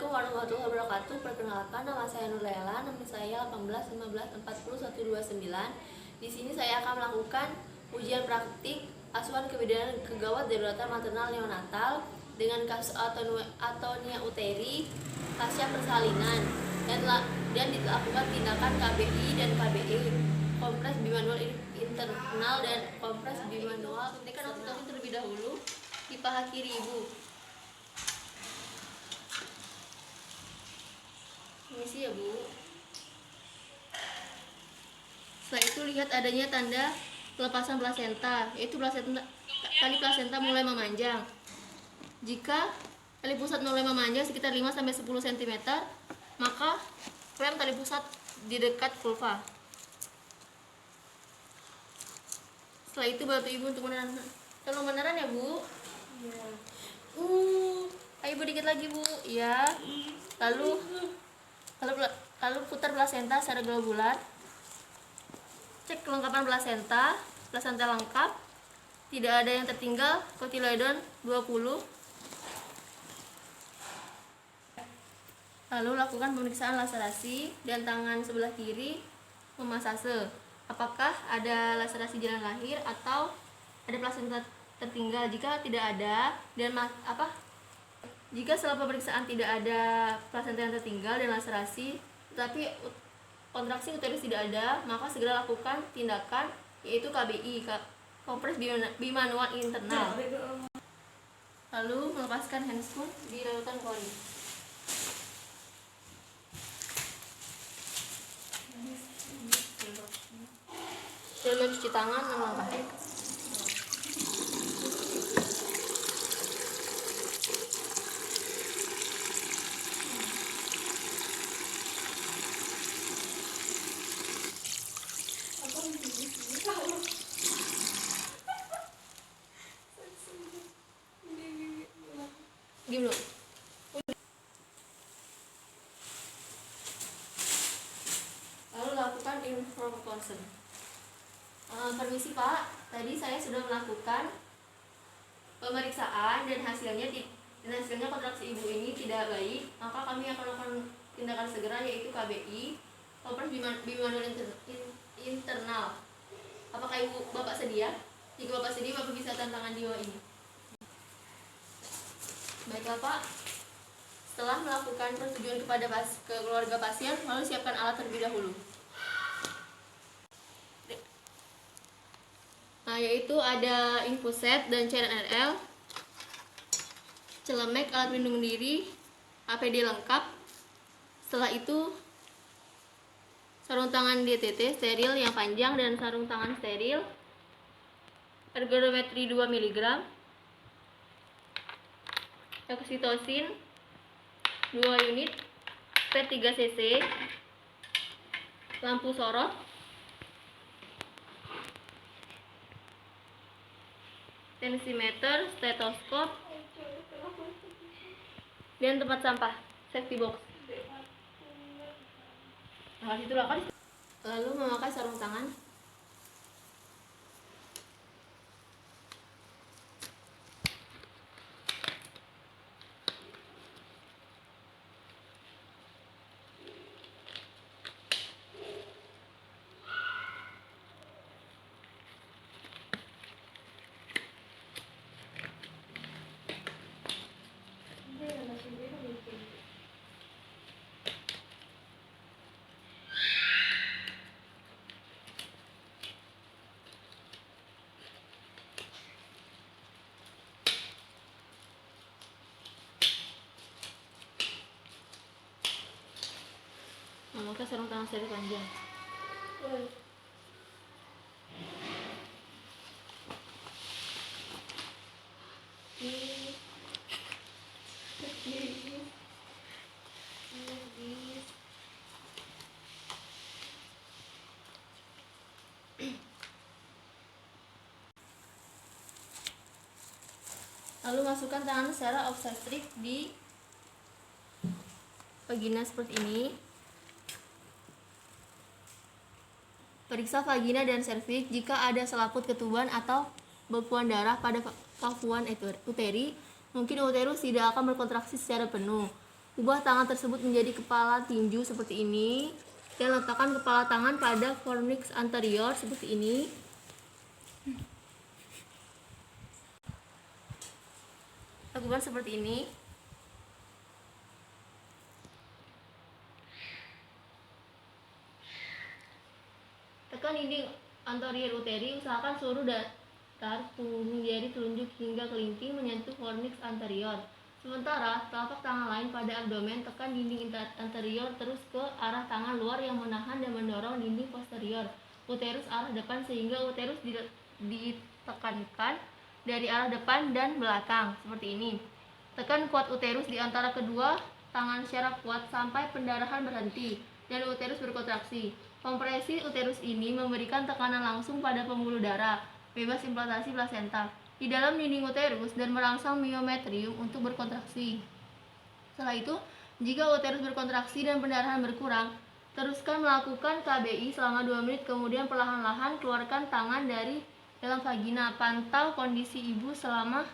Assalamualaikum warahmatullahi wabarakatuh. Perkenalkan, nama saya Nurlela, NIM saya 18 15 40 129. Di sini saya akan melakukan ujian praktik asuhan kebidanan kegawat daruratan maternal neonatal dengan kasus atonia uteri pasca persalinan dan dilakukan tindakan KBI dan KBE, kompres bimanual internal dan kompres bimanual. Suntikan oksitosin terlebih dahulu di paha kiri ibu. Permisi ya Bu. Setelah itu lihat adanya tanda pelepasan plasenta, yaitu tali plasenta mulai memanjang. Jika tali pusat mulai memanjang sekitar 5-10 cm, maka klem tali pusat di dekat vulva. Setelah itu bantu ibu untuk meneran. Tolong meneran ya Bu. Ya. Ayo Bu, dikit lagi Bu. Ya. Lalu putar plasenta secara globular. Cek kelengkapan plasenta lengkap, tidak ada yang tertinggal, kotiledon 20. Lalu lakukan pemeriksaan laserasi dan tangan sebelah kiri memasase. Apakah ada laserasi jalan lahir atau ada plasenta tertinggal? Jika tidak ada jika setelah pemeriksaan tidak ada plasenta yang tertinggal dan laserasi, tetapi kontraksi uterus tidak ada, maka segera lakukan tindakan yaitu KBI, kompres bimanual internal. Lalu melepaskan handscoon di larutan kori. Dan mencuci tangan 6 langkah. Diam dulu. Lalu lakukan informed consent. Permisi Pak, tadi saya sudah melakukan pemeriksaan dan hasilnya kontraksi ibu ini tidak baik, maka kami akan melakukan tindakan segera yaitu KBI, kompres bimanual internal. Apakah ibu bapak sedia? Jika bapak sedia, bapak bisa tantangan di bawah ini. Baiklah Pak, setelah melakukan persetujuan kepada keluarga pasien, lalu siapkan alat terlebih dahulu. Nah, yaitu ada infuset dan cairan NRL, celemek, alat pelindung diri, APD lengkap. Setelah itu sarung tangan DTT steril yang panjang dan sarung tangan steril, ergonometri 2 mg, oksitosin 2 unit, PET 3 cc, lampu sorot, tensimeter, stetoskop, dan tempat sampah, safety box. Lalu memakai sarung tangan. Memakai sarung tangan steril panjang. Lalu masukkan tangan secara obstetrik di vagina seperti ini. Periksa vagina dan serviks. Jika ada selaput ketuban atau bekuan darah pada kavuan uteri, mungkin uterus tidak akan berkontraksi secara penuh. Ubah tangan tersebut menjadi kepala tinju seperti ini dan letakkan kepala tangan pada fornix anterior seperti ini. Lakukan seperti ini. Tekan dinding anterior uteri, usahakan seluruh datar punggung jari telunjuk hingga kelingking menyentuh fornix anterior. Sementara telapak tangan lain pada abdomen, tekan dinding anterior terus ke arah tangan luar yang menahan dan mendorong dinding posterior uterus arah depan sehingga uterus ditekankan dari arah depan dan belakang seperti ini. Tekan kuat uterus di antara kedua tangan secara kuat sampai pendarahan berhenti dan uterus berkontraksi. Kompresi uterus ini memberikan tekanan langsung pada pembuluh darah, bebas implantasi plasenta di dalam dinding uterus dan merangsang miometrium untuk berkontraksi. Setelah itu, jika uterus berkontraksi dan pendarahan berkurang, teruskan melakukan KBI selama 2 menit, kemudian perlahan-lahan keluarkan tangan dari dalam vagina. Pantau kondisi ibu selama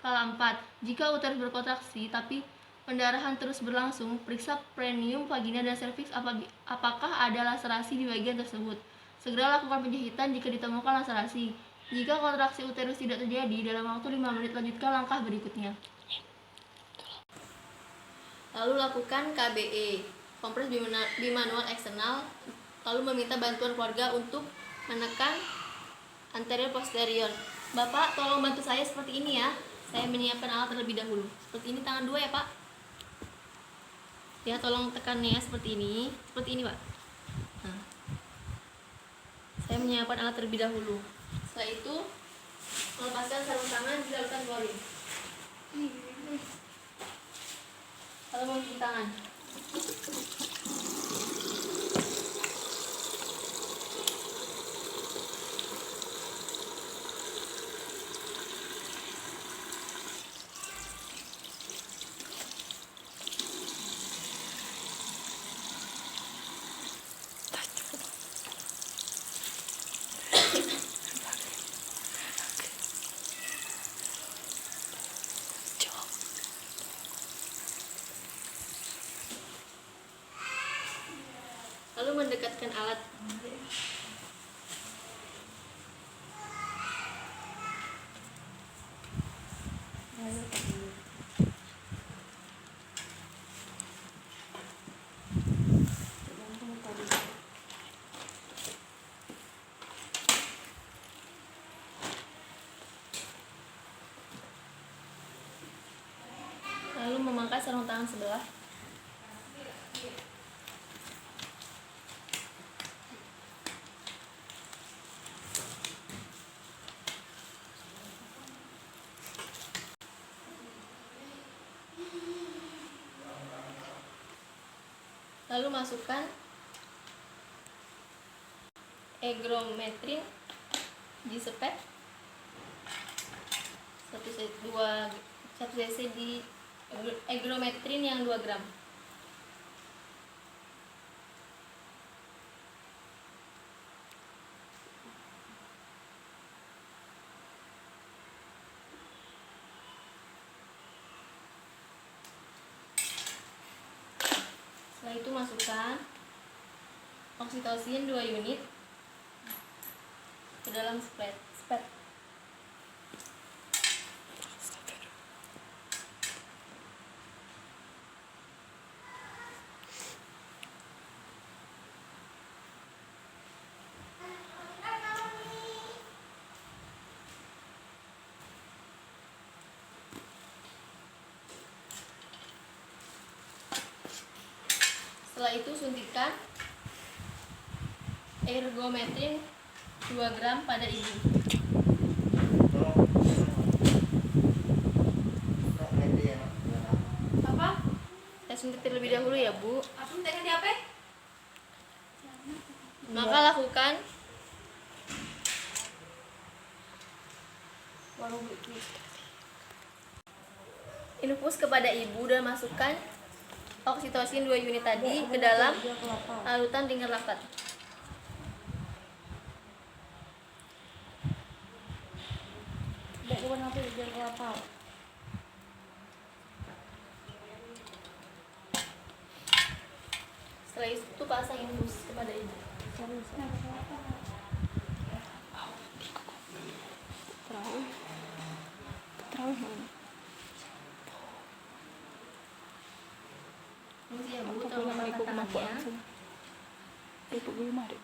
kala 4. Jika uterus berkontraksi tapi pendarahan terus berlangsung, periksa perineum, vagina, dan serviks apakah ada laserasi di bagian tersebut. Segera lakukan penjahitan jika ditemukan laserasi. Jika kontraksi uterus tidak terjadi dalam waktu 5 menit, lanjutkan langkah berikutnya. Lalu lakukan KBE, kompres bimanual eksternal, lalu meminta bantuan keluarga untuk menekan anterior posterior. Bapak, tolong bantu saya seperti ini ya. Saya menyiapkan alat terlebih dahulu. Seperti ini, tangan 2 ya Pak. Ya, tolong tekannya seperti ini. Seperti ini Pak. Nah, saya menyiapkan alat terlebih dahulu. Setelah itu, melepaskan sarung tangan, dilakukan chlorine. Lalu mencuci tangan. Lalu mendekatkan alat. Lalu memangkas sarung tangan sebelah. Lalu masukkan egrometrin disepet 1 cc di egrometrin yang 2 gram. Setelah itu masukkan oksitosin 2 unit ke dalam spet. Setelah itu suntikan ergometrin 2 gram pada ibu. Apa? Saya suntik terlebih dahulu ya Bu. Apa suntiknya di apa? Maka lakukan infus kepada ibu dan masukkan oksitosin 2 unit tadi ke dalam larutan ringer laktat. Setelah itu pasang infus kepada ibu. Ini ya bu, tolong angkat tangannya. Ibu belum ada.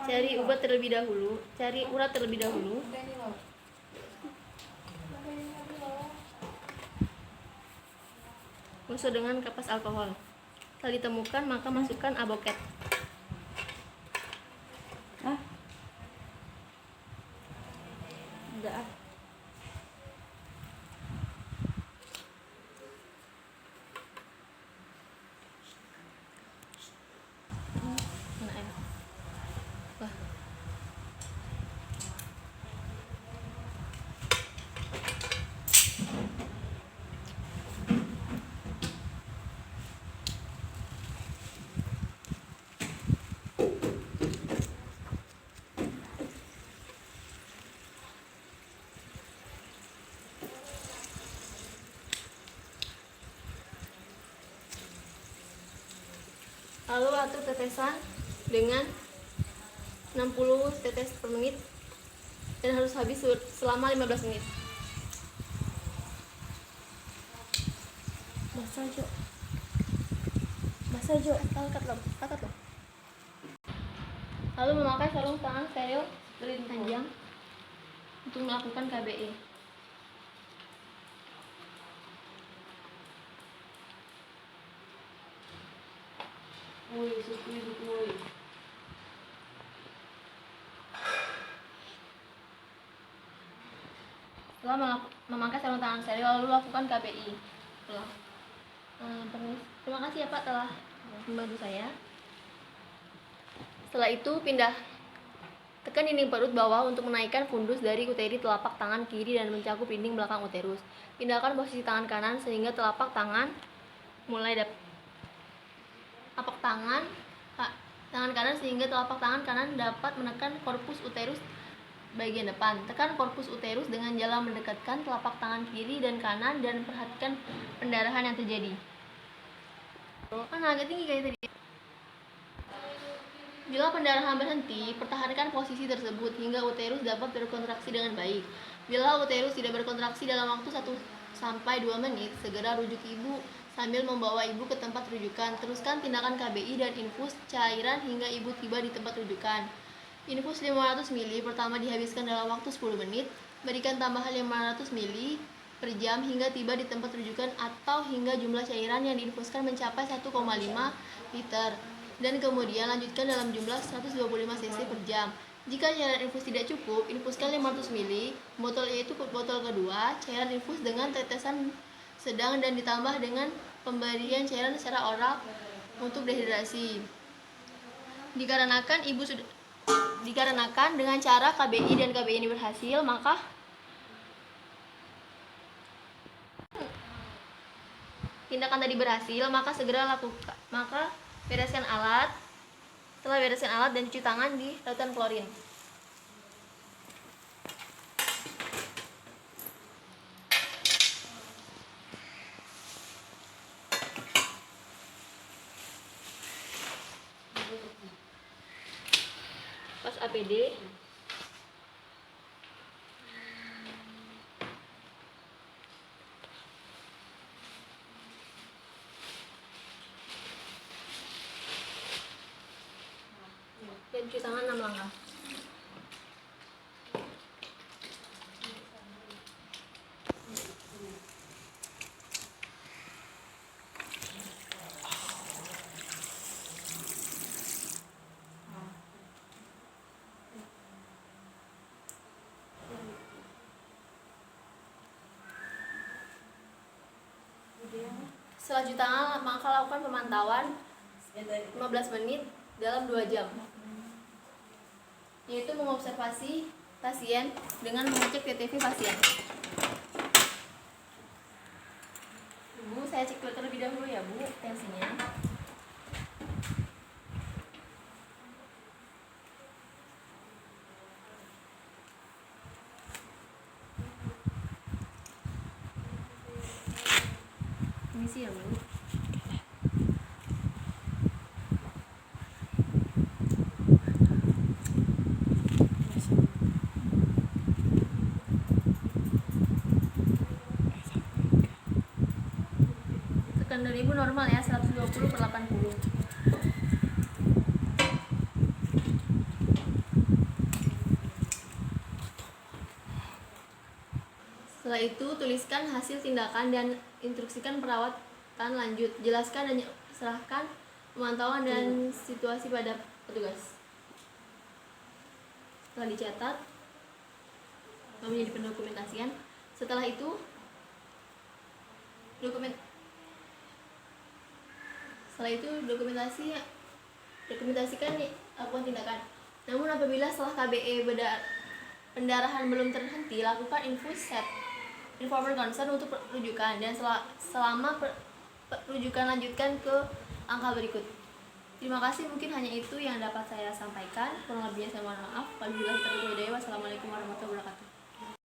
Cari urat terlebih dahulu. Usut dengan kapas alkohol. Setelah ditemukan, maka masukkan aboket. Enggak. Nah, ya. Wah. Lalu atur tetesan dengan 60 tetes per menit dan harus habis selama 15 menit. Basah Jo. Angkat loh. Lalu memakai sarung tangan steril berlin panjang untuk melakukan KBE. Setelah memakai sarung tangan steril, lalu lakukan KBI. Terima kasih ya Pak telah membantu saya. Setelah itu tekan dinding perut bawah untuk menaikkan fundus dari uteri telapak tangan kiri dan mencakup dinding belakang uterus. Pindahkan posisi tangan kanan sehingga telapak tangan tangan kanan sehingga telapak tangan kanan dapat menekan korpus uterus bagian depan. Tekan korpus uterus dengan jalan mendekatkan telapak tangan kiri dan kanan dan perhatikan pendarahan yang terjadi. Agak tinggi kayak tadi. Bila pendarahan berhenti, pertahankan posisi tersebut hingga uterus dapat berkontraksi dengan baik. Bila uterus tidak berkontraksi dalam waktu 1 sampai 2 menit, segera rujuk ibu sambil membawa ibu ke tempat rujukan. Teruskan tindakan KBI dan infus cairan hingga ibu tiba di tempat rujukan. Infus 500 ml pertama dihabiskan dalam waktu 10 menit. Berikan tambahan 500 ml per jam hingga tiba di tempat rujukan atau hingga jumlah cairan yang diinfuskan mencapai 1,5 liter. Dan kemudian lanjutkan dalam jumlah 125 cc per jam. Jika cairan infus tidak cukup, infuskan 500 ml, yaitu botol kedua, cairan infus dengan tetesan sedang dan ditambah dengan pemberian cairan secara oral untuk dehidrasi. Dikarenakan dengan cara KBI dan KBI ini berhasil, maka tindakan tadi berhasil, maka segera lakukan. Bereskan alat. Setelah bereskan alat dan cuci tangan di lautan klorin. Pas APD. Dan cuci tangan 6 langkah. Setelah cuci tangan, maka lakukan pemantauan 15 menit dalam 2 jam. Yaitu mengobservasi pasien dengan mengecek TTV pasien. Bu, saya cek terlebih dahulu ya Bu, tensinya. Permisi ya, Bu. Tekanan Ibu normal ya, 120/80. Setelah itu, tuliskan hasil tindakan dan instruksikan perawatan lanjut. Jelaskan dan serahkan pemantauan dan situasi pada petugas. Setelah dicatat, menjadi pendokumentasian. Setelah itu, dokumentasikan lakukan tindakan. Namun apabila setelah KBE pendarahan belum terhenti, lakukan informer concern untuk rujukan, dan selama rujukan lanjutkan ke angka berikut. Terima kasih, mungkin hanya itu yang dapat saya sampaikan. Kurang lebihnya saya mohon maaf. Wabillahi taufiq wal hidayah. Wassalamualaikum warahmatullahi wabarakatuh.